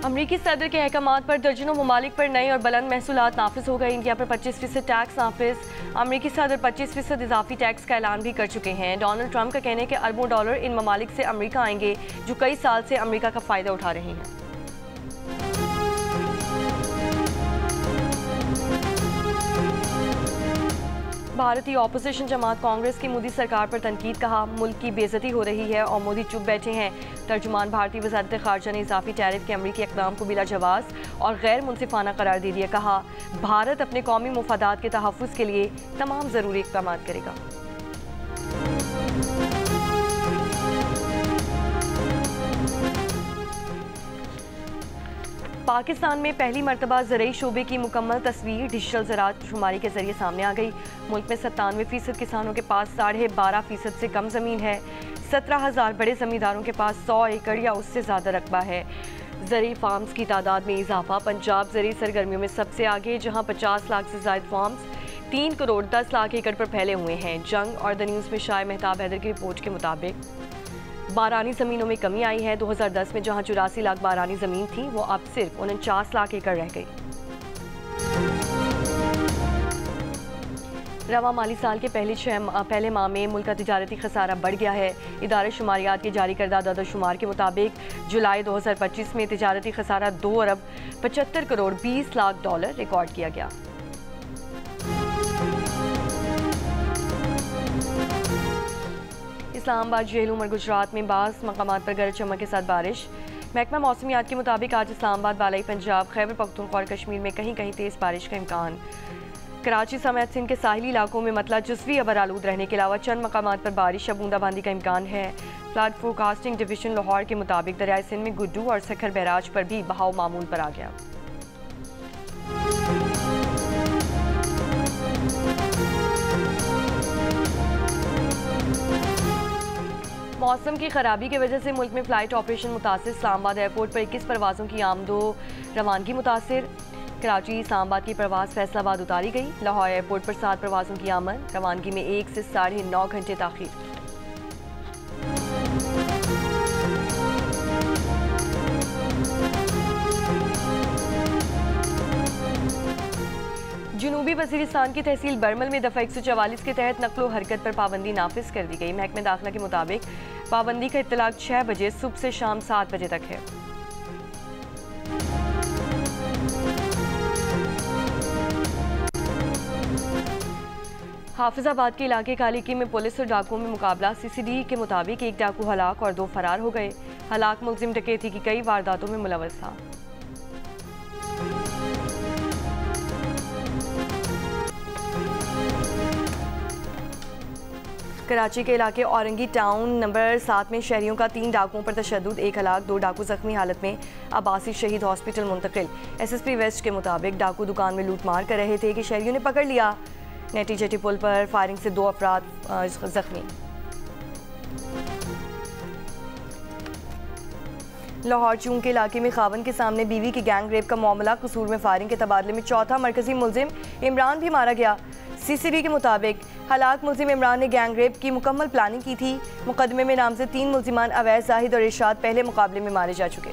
अमरीकी सदर के अहकामात पर दर्जनों ममालिक पर नए और बुलंद महसूलात नाफिज हो गए। इंडिया पर 25% टैक्स नाफिज। अमरीकी सदर 25% इजाफी टैक्स का ऐलान भी कर चुके हैं। डोनाल्ड ट्रंप का कहना है कि अरबों डॉलर इन ममालिक से अमरीका आएंगे जो कई साल से अमरीका का फ़ायदा उठा रहे हैं। भारतीय ऑपोजिशन जमात कांग्रेस की मोदी सरकार पर तनकीद। कहा, मुल्क की बेइज्जती हो रही है और मोदी चुप बैठे हैं। तर्जुमान भारतीय वज़ारत ख़ारजा ने इजाफी टैरिफ के अमरीकी इक़दाम को बिला जवाज़ और गैर मुनसिफाना करार दे दिया। कहा, भारत अपने कौमी मुफादात के तहफ़्फ़ुज़ के लिए तमाम ज़रूरी इक़दाम करेगा। पाकिस्तान में पहली मरतबा ज़रई शोबे की मुकम्मल तस्वीर डिजिटल ज़राअत शुमारी के जरिए सामने आ गई। मुल्क में 97% किसानों के पास 12.5% से कम ज़मीन है। 17,000 बड़े ज़मींदारों के पास 100 एकड़ या उससे ज़्यादा रकबा है। ज़रई फार्म्स की तादाद में इजाफा। पंजाब ज़रई सरगर्मियों में सबसे आगे, जहाँ 50 लाख से ज़ायद फार्म्स 3 करोड़ 10 लाख एकड़ पर फैले हुए हैं। जंग और द न्यूज़ में शाह मेहताब हैदर की रिपोर्ट के मुताबिक बारानी ज़मीनों में कमी आई है। 2010 में जहां 84 लाख बारानी ज़मीन थी, वो अब सिर्फ 49 लाख एकड़ रह गई। रवा माली साल के पहले माह में मुल्क का तिजारती खसारा बढ़ गया है। इदारे शुमारियात के जारी करदा अदद शुमार के मुताबिक जुलाई 2025 में तिजारती खसारा 2 अरब 75 करोड़ 20 लाख डॉलर रिकॉर्ड किया गया। इस्लामाबाद, झेलम और गुजरात में बाज़ मकामात पर गरज चमक के साथ बारिश। महकमा मौसमियात के मुताबिक आज इस्लामाबाद, बालाई पंजाब, खैबर पख्तूनख्वा और कश्मीर में कहीं कहीं तेज़ बारिश का इम्कान। कराची समेत सिंध के साहिली इलाकों में मतला जुज़वी अबर आलूद रहने के अलावा चंद मकामात पर बारिश या बूंदाबांदी का इम्कान है। फ्लड फोरकास्टिंग डिवीजन लाहौर के मुताबिक दरियाए सिंध में गुड्डू और सखर बैराज पर भी बहाव मामूल पर आ गया। मौसम की खराबी की वजह से मुल्क में फ़्लाइट ऑपरेशन मुतासिर। इस्लामाबाद एयरपोर्ट पर 21 परवाज़ों की आमदो रवानगी मुतासिर। कराची इस्लामाबाद की परवाज़ फैसलाबाद उतारी गई। लाहौर एयरपोर्ट पर 7 परवाज़ों की आमद रवानगी में 1 से 9.5 घंटे ताख़ीर। जनूबी वज़ीरिस्तान की तहसील बरमल में दफ़ा 144 के तहत नक़्लो हरकत पर पाबंदी नाफिज कर दी गई। महकमे दाखिला के मुताबिक पाबंदी का इत्तलाक 6 बजे सुबह से शाम 7 बजे तक है। हाफिजाबाद के इलाके कालिकी में पुलिस और डाकुओं में मुकाबला। CCD के मुताबिक एक डाकू हलाक और 2 फरार हो गए। हलाक मुलजिम डकैती की कई वारदातों में मुलव्वस था। कराची के इलाके औरंगी टाउन नंबर 7 में शहरियों का 3 डाकुओं पर तशद्दुद, 1 हलाक 2 डाकू जख्मी हालत में अब्बासी शहीद हॉस्पिटल मुंतकिल। SSP वेस्ट के मुताबिक डाकू दुकान में लूट मार कर रहे थे कि शहरियों ने पकड़ लिया। नेटी जेटी पुल पर फायरिंग से 2 अफराद जख्मी। लाहौर चूंग के इलाके में खावन के सामने बीवी की गैंग रेप का मामला। कसूर में फायरिंग के तबादले में चौथा मरकजी मुलजिम इमरान भी मारा गया। CCD के मुताबिक हलाक मुलजिम इमरान ने गैंग रेप की मुकम्मल प्लानिंग की थी। मुकदमे में नामज़द 3 मुलजिमान अवैस, जाहिद और इरशाद पहले मुकाबले में मारे जा चुके।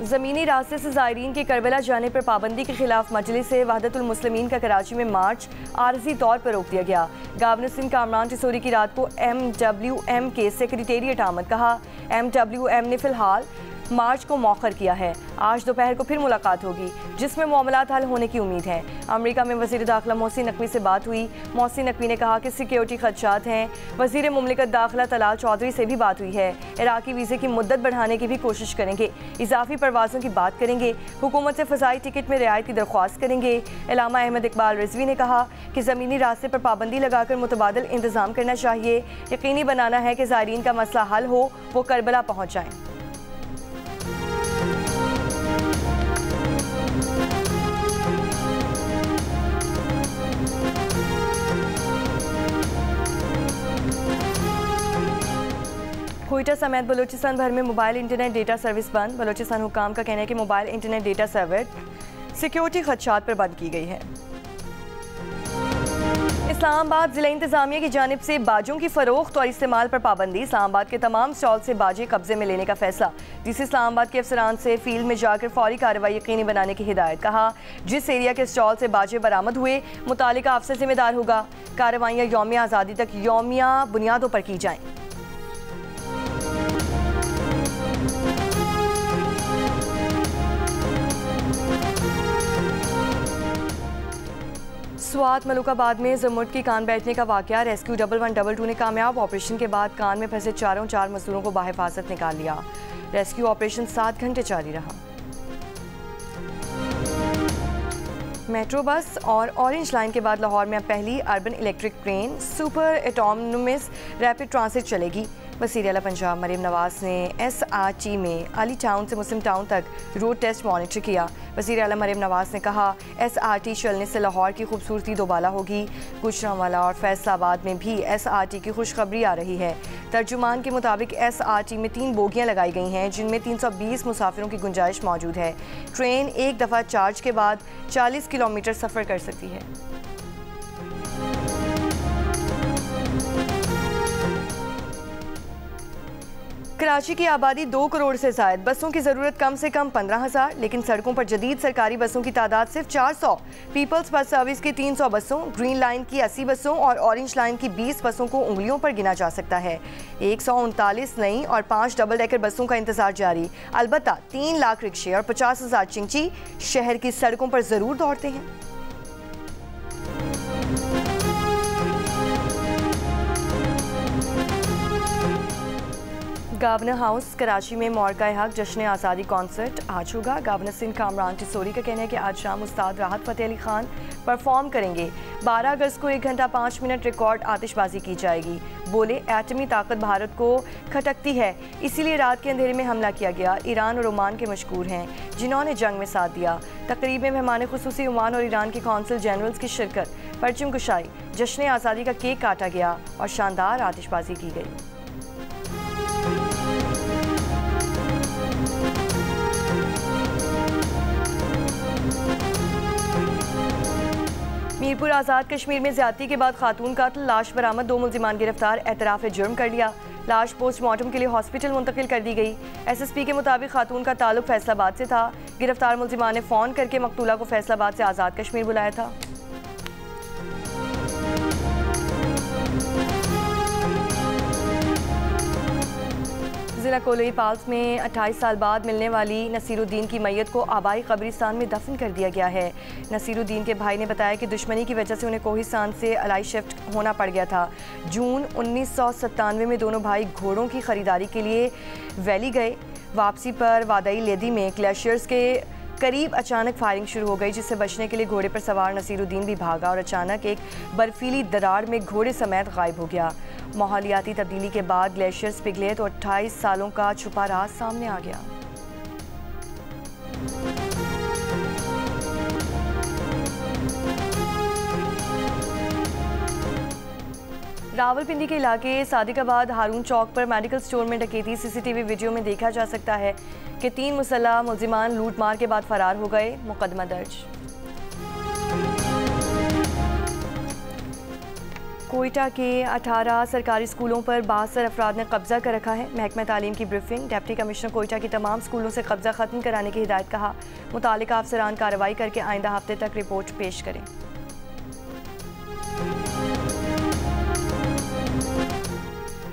ज़मीनी रास्ते से ज़ायरीन के करबला जाने पर पाबंदी के खिलाफ मजलिस वहदतुल मुस्लिमीन का कराची में मार्च आरजी तौर पर रोक दिया गया। गवर्नर सिंध कामरान टिसोरी की रात को MWM के सेक्रेटेरिएट आमद। कहा, MWM ने फ़िलहाल मार्च को मौखर किया है। आज दोपहर को फिर मुलाकात होगी जिसमें मामलात हल होने की उम्मीद है। अमेरिका में वज़ीर दाखिला मोहसिन नकवी से बात हुई। मोहसिन नकवी ने कहा कि सिक्योरिटी खदशात हैं। वज़ीर मुमलिकत दाखिला तलाल चौधरी से भी बात हुई है। इराकी वीज़े की मुद्दत बढ़ाने की भी कोशिश करेंगे। इजाफी परवाज़ों की बात करेंगे। हुकूमत से फ़ज़ाई टिकट में रियायत की दरख्वास्त करेंगे। अल्लामा अहमद इकबाल रिजवी ने कहा कि ज़मीनी रास्ते पर पाबंदी लगाकर मुतबादिल इंतज़ाम करना चाहिए। यकीनी बनाना है कि ज़ायरीन का मसला हल हो, वो करबला पहुँच जाएँ। क्वेटा समेत बलूचिस्तान भर में मोबाइल इंटरनेट डेटा सर्विस बंद। बलूचिस्तान हुकाम का कहना है कि mobile internet data service security खदशात पर बंद की गई है। इस्लामाबाद जिला इंतजामिया की जानिब से बाजों की फरोख्त और इस्तेमाल पर पाबंदी। इस्लामाबाद के तमाम स्टॉल से बाजे कब्जे में लेने का फैसला। जिस इस्लामाबाद के अफसरान से फील्ड में जाकर फौरी कार्रवाई यकीनी बनाने की हिदायत। कहा जिस एरिया के स्टॉल से बाजे बरामद हुए मुतालिका अफसर जिम्मेदार होगा। कार्रवाइयाँ यौम आज़ादी तक यौमिया बुनियादों पर की जाएँ। स्वात मलुकाबाद में जमुर्द की कान बैठने का वाकया। रेस्क्यू 1112 ने कामयाब ऑपरेशन के बाद कान में फंसे चार मजदूरों को बाहिफाजत निकाल लिया। रेस्क्यू ऑपरेशन 7 घंटे जारी रहा। मेट्रो बस और ऑरेंज लाइन के बाद लाहौर में अब पहली urban electric train super autonomous rapid transit चलेगी। वज़ीर आला पंजाब मरीम नवाज ने SRT में अली टाउन से मुस्लिम टाउन तक रोड टेस्ट मॉनिटर किया। वज़ीर आला मरीम नवाज ने कहा SRT चलने से लाहौर की खूबसूरती दोबाला होगी। गुजरांवाला और फैसलाबाद में भी SRT की खुशखबरी आ रही है। तर्जुमान के मुताबिक SRT में 3 बोगियां लगाई गई हैं जिनमें 320 मुसाफिरों की गुंजाइश मौजूद है। ट्रेन एक दफ़ा चार्ज के बाद 40 किलोमीटर सफ़र कर सकती है। कराची की आबादी 2 करोड़ से ज़ायद। बसों की ज़रूरत कम से कम 15,000, लेकिन सड़कों पर जदीद सरकारी बसों की तादाद सिर्फ 400। पीपल्स बस सर्विस की 300 बसों, ग्रीन लाइन की 80 बसों और ऑरेंज लाइन की 20 बसों को उंगलियों पर गिना जा सकता है। 139 नई और 5 डबल डेकर बसों का इंतजार जारी। अलबत्ता 3 लाख रिक्शे और 50,000 चिंची शहर की सड़कों पर ज़रूर दौड़ते हैं। गवर्नर हाउस कराची में मौरका हक जश्न आज़ादी कॉन्सर्ट आज होगा। गवर्नर सिंध कामरान टिसोरी का कहना है कि आज शाम उस्ताद राहत फ़तेह अली खान परफॉर्म करेंगे। 12 अगस्त को 1 घंटा 5 मिनट रिकॉर्ड आतिशबाजी की जाएगी। बोले एटमी ताकत भारत को खटकती है, इसीलिए रात के अंधेरे में हमला किया गया। ईरान और ओमान के मशकूर हैं जिन्होंने जंग में साथ दिया। तकरीब में मेहमान खुसूसी ओमान और ईरान के कौंसल जनरल्स की शिरकत। परचम कुशाई, जश्न आज़ादी का केक काटा गया और शानदार आतिशबाजी की गई। मीरपुर आज़ाद कश्मीर में ज्यादती के बाद खातून कातिल, लाश बरामद, 2 मुल्जिमान गिरफ्तार, एतराफ़ जुर्म कर लिया। लाश पोस्टमार्टम के लिए हॉस्पिटल मुंतकिल कर दी गई। SSP के मुताबिक खातून का ताल्लुक फैसलाबाद से था। गिरफ्तार मुल्जिमान ने फ़ोन करके मकतूला को फैसलाबाद से आज़ाद कश्मीर बुलाया था। ज़िला कोलोई पाल्स में 28 साल बाद मिलने वाली नसीरुद्दीन की मैयत को आबाई कब्रिस्तान में दफन कर दिया गया है। नसीरुद्दीन के भाई ने बताया कि दुश्मनी की वजह से उन्हें कोहिस्तान से अलाई शिफ्ट होना पड़ गया था। जून 1997 में दोनों भाई घोड़ों की खरीदारी के लिए वैली गए। वापसी पर वादई लेदी में ग्लेशियर्स के करीब अचानक फायरिंग शुरू हो गई, जिससे बचने के लिए घोड़े पर सवार नसीरुद्दीन भी भागा और अचानक एक बर्फीली दरार में घोड़े समेत गायब हो गया। माहौलियाती तब्दीली के बाद ग्लेशियर्स पिघले तो 28 सालों का छुपा राज सामने आ गया। रावलपिंडी के इलाके सादिकाबाद हारून चौक पर मेडिकल स्टोर में डकैती। CCTV वीडियो में देखा जा सकता है कि 3 मुसल्लह मुल्जिमान लूट मार के बाद फरार हो गए। मुकदमा दर्ज। कोयटा के 18 सरकारी स्कूलों पर 72 अफराद ने कब्जा कर रखा है। महकमा तालीम की ब्रीफिंग। डिप्टी कमिश्नर कोयटा की तमाम स्कूलों से कब्जा खत्म कराने की हिदायत। कहा मुतालिका अफसरान कार्रवाई करके आइंदा हफ्ते तक रिपोर्ट पेश करें।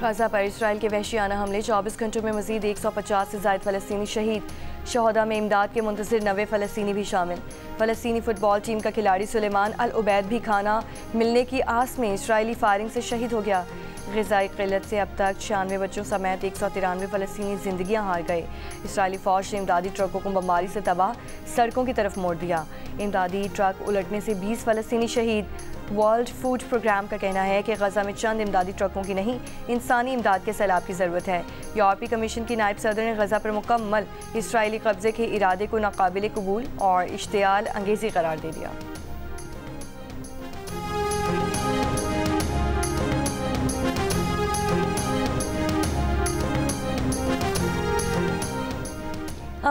गजा पर इसराइल के वहशियाना हमले। 24 घंटों में मजीद 150 से ज़ायद फ़लस्तीनी शहीद। शहदा में इमदाद के मुंतज़िर 90 फ़लस्तीनी भी शामिल। फ़लस्तीनी फ़ुटबॉल टीम का खिलाड़ी सुलेमान अल उबैद भी खाना मिलने की आस में इसराइली फायरिंग से शहीद हो गया। ग़िज़ाई क़िल्लत से अब तक 96 बच्चों समेत 193 फ़लस्तीनी ज़िंदगियाँ हार गए। इसराइली फ़ौज ने इमदादी ट्रकों को बमबारी से तबाह सड़कों की तरफ मोड़ दिया। इमदादी ट्रक उलटने से 20 फ़लस्तीनी शहीद। वर्ल्ड फूड प्रोग्राम का कहना है कि गजा में चंद इमदादी ट्रकों की नहीं, इंसानी इमदाद के सैलाब की ज़रूरत है। यूरोपीय कमीशन की नायब सदर ने गजा पर मुकम्मल इसराइली कब्जे के इरादे को नाकाबिल कबूल और इश्तियाल अंगेज़ी करार दे दिया।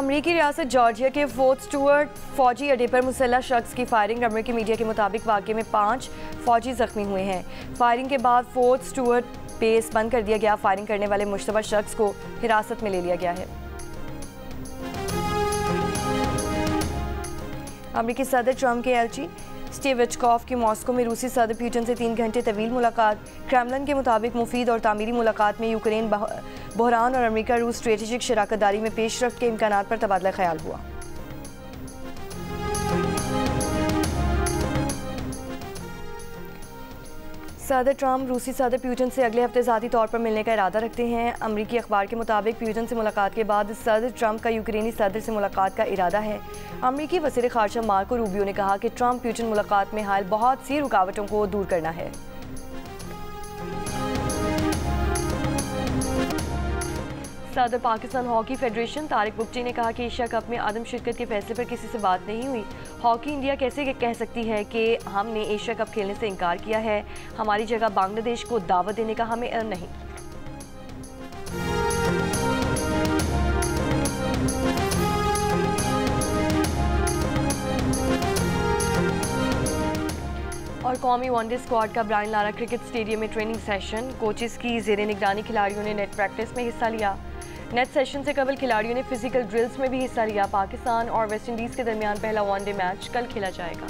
अमरीकी रियासत जॉर्जिया के फोर्ट स्टुअर्ट फौजी अड्डे पर मुसल्लह शख्स की फायरिंग। अमरीकी मीडिया के मुताबिक वाक़े में 5 फौजी जख्मी हुए हैं। फायरिंग के बाद फोर्ट स्टुअर्ट बेस बंद कर दिया गया। फायरिंग करने वाले मुश्तबा शख्स को हिरासत में ले लिया गया है। अमरीकी सदर ट्रंप के एलची स्टीव विटकॉफ की मॉस्को में रूसी सदर पुतिन से 3 घंटे तवील मुलाकात। क्रेमलिन के मुताबिक मुफीद और तामीरी मुलाकात में यूक्रेन बहरान और अमेरिका रूस स्ट्रेटेजिक शराकतदारी में पेशरफ्त के इम्कानात पर तबादला ख्याल हुआ। सदर ट्रंप रूसी सदर पुतिन से अगले हफ्ते ज़ाती तौर पर मिलने का इरादा रखते हैं। अमरीकी अखबार के मुताबिक पुतिन से मुलाकात के बाद सदर ट्रंप का यूक्रेनी सदर से मुलाकात का इरादा है। अमरीकी वज़ीर ख़ारजा मार्को रूबियो ने कहा कि ट्रंप पुतिन मुलाकात में हाल बहुत सी रुकावटों को दूर करना है। सदर पाकिस्तान हॉकी फेडरेशन तारिक बुगटी ने कहा कि एशिया कप में अदम शिरकत के फैसले पर किसी से बात नहीं हुई। हॉकी इंडिया कैसे कह सकती है कि हमने एशिया कप खेलने से इनकार किया है। हमारी जगह बांग्लादेश को दावत देने का हमें इल्म नहीं। और कौमी वनडे स्क्वाड का ब्रायन लारा क्रिकेट स्टेडियम में ट्रेनिंग सेशन। कोचेस की ज़ेरे निगरानी खिलाड़ियों ने नेट प्रैक्टिस में हिस्सा लिया। नेट सेशन से कबल खिलाड़ियों ने फिजिकल ड्रिल्स में भी हिस्सा लिया। पाकिस्तान और वेस्ट इंडीज़ के दरमियान पहला वनडे मैच कल खेला जाएगा।